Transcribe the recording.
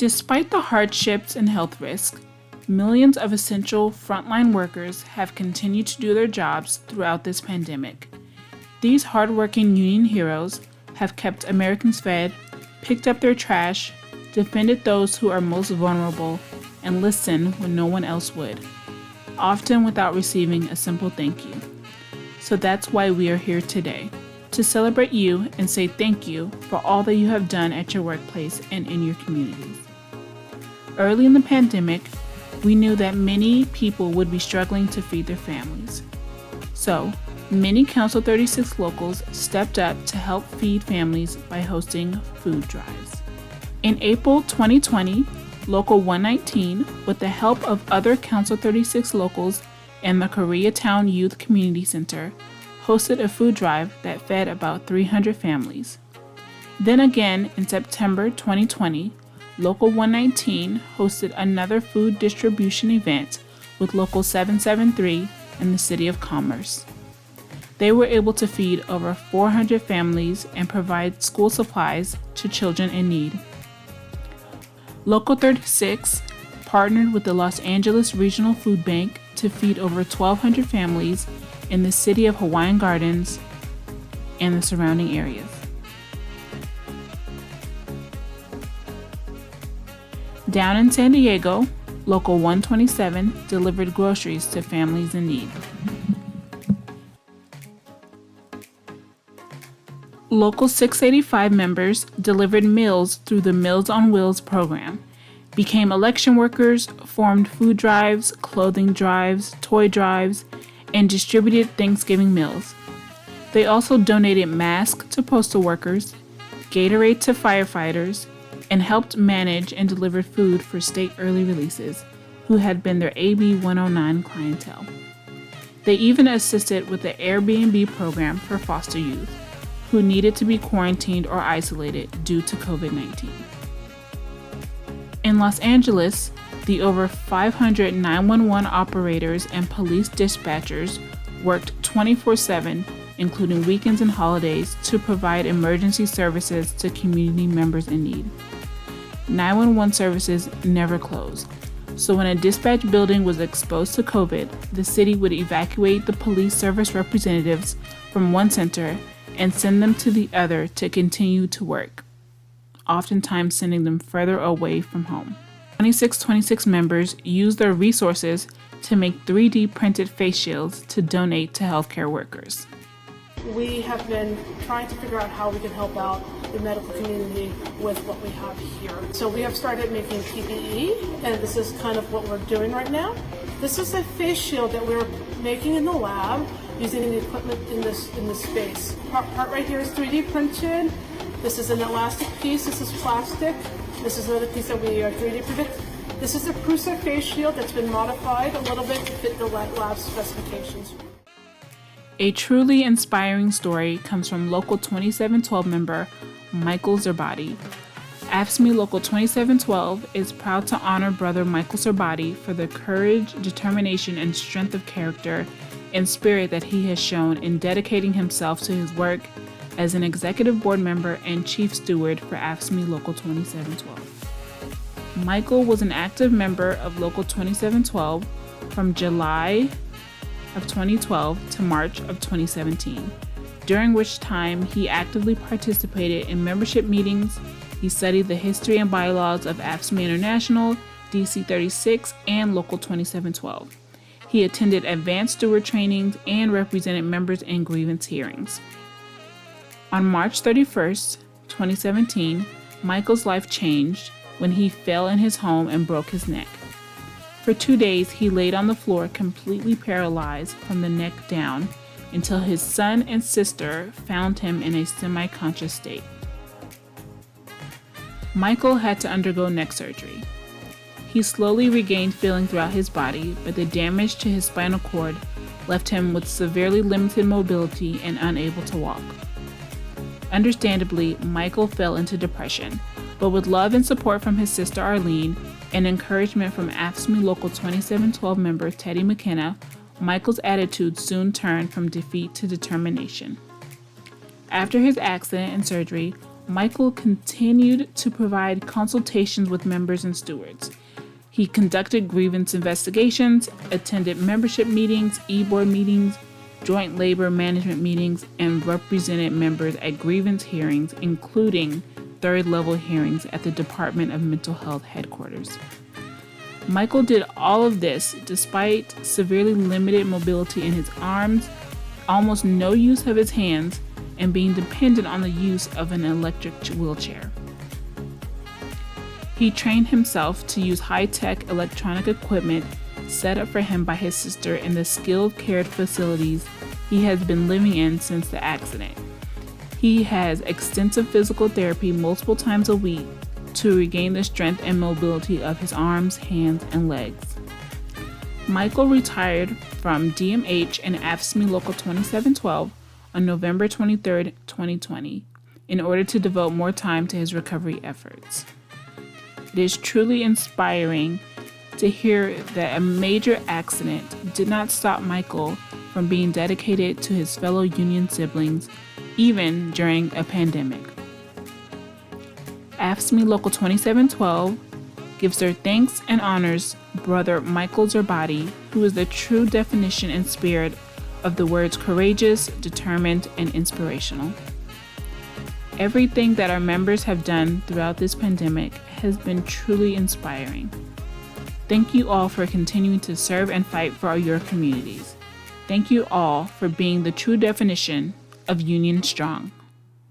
Despite the hardships and health risks, millions of essential frontline workers have continued to do their jobs throughout this pandemic. These hardworking union heroes have kept Americans fed, picked up their trash, defended those who are most vulnerable, and listened when no one else would, often without receiving a simple thank you. So that's why we are here today, to celebrate you and say thank you for all that you have done at your workplace and in your communities. Early in the pandemic, we knew that many people would be struggling to feed their families. So, many Council 36 locals stepped up to help feed families by hosting food drives. In April 2020, Local 119, with the help of other Council 36 locals and the Koreatown Youth Community Center, hosted a food drive that fed about 300 families. Then again, in September 2020, Local 119 hosted another food distribution event with Local 773 and the City of Commerce. They were able to feed over 400 families and provide school supplies to children in need. Local 36 partnered with the Los Angeles Regional Food Bank to feed over 1,200 families in the city of Hawaiian Gardens and the surrounding areas. Down in San Diego, Local 127 delivered groceries to families in need. Local 685 members delivered meals through the Meals on Wheels program, became election workers, formed food drives, clothing drives, toy drives, and distributed Thanksgiving meals. They also donated masks to postal workers, Gatorade to firefighters, and helped manage and deliver food for state early releases, who had been their AB 109 clientele. They even assisted with the Airbnb program for foster youth, who needed to be quarantined or isolated due to COVID-19. In Los Angeles, the over 500 911 operators and police dispatchers worked 24/7, including weekends and holidays, to provide emergency services to community members in need. 911 services never closed, so when a dispatch building was exposed to COVID, the city would evacuate the police service representatives from one center and send them to the other to continue to work, oftentimes sending them further away from home. 2626 members used their resources to make 3D printed face shields to donate to healthcare workers. We have been trying to figure out how we can help out the medical community with what we have here. So we have started making PPE, and this is kind of what we're doing right now. This is a face shield that we're making in the lab using the equipment in this space. Part right here is 3D printed. This is an elastic piece. This is plastic. This is another piece that we are 3D printed. This is a Prusa face shield that's been modified a little bit to fit the lab specifications. A truly inspiring story comes from Local 2712 member Michael Zerbati. AFSCME Local 2712 is proud to honor Brother Michael Zerbati for the courage, determination, and strength of character and spirit that he has shown in dedicating himself to his work as an executive board member and chief steward for AFSCME Local 2712. Michael was an active member of Local 2712 from July of 2012 to March of 2017, during which time he actively participated in membership meetings. He studied the history and bylaws of AFSCME International, DC 36, and Local 2712. He attended advanced steward trainings and represented members in grievance hearings. On March 31st, 2017, Michael's life changed when he fell in his home and broke his neck. For 2 days, he laid on the floor completely paralyzed from the neck down until his son and sister found him in a semi-conscious state. Michael had to undergo neck surgery. He slowly regained feeling throughout his body, but the damage to his spinal cord left him with severely limited mobility and unable to walk. Understandably, Michael fell into depression, but with love and support from his sister Arlene and encouragement from AFSCME Local 2712 member Teddy McKenna, Michael's attitude soon turned from defeat to determination. After his accident and surgery, Michael continued to provide consultations with members and stewards. He conducted grievance investigations, attended membership meetings, e-board meetings, joint labor management meetings, and represented members at grievance hearings, including third-level hearings at the Department of Mental Health headquarters. Michael did all of this despite severely limited mobility in his arms, almost no use of his hands, and being dependent on the use of an electric wheelchair. He trained himself to use high-tech electronic equipment set up for him by his sister in the skilled care facilities he has been living in since the accident. He has extensive physical therapy multiple times a week to regain the strength and mobility of his arms, hands, and legs. Michael retired from DMH and AFSCME Local 2712 on November 23, 2020, in order to devote more time to his recovery efforts. It is truly inspiring to hear that a major accident did not stop Michael from being dedicated to his fellow union siblings, even during a pandemic. AFSCME Local 2712 gives their thanks and honors Brother Michael Zerbati, who is the true definition and spirit of the words courageous, determined, and inspirational. Everything that our members have done throughout this pandemic has been truly inspiring. Thank you all for continuing to serve and fight for your communities. Thank you all for being the true definition of Union Strong.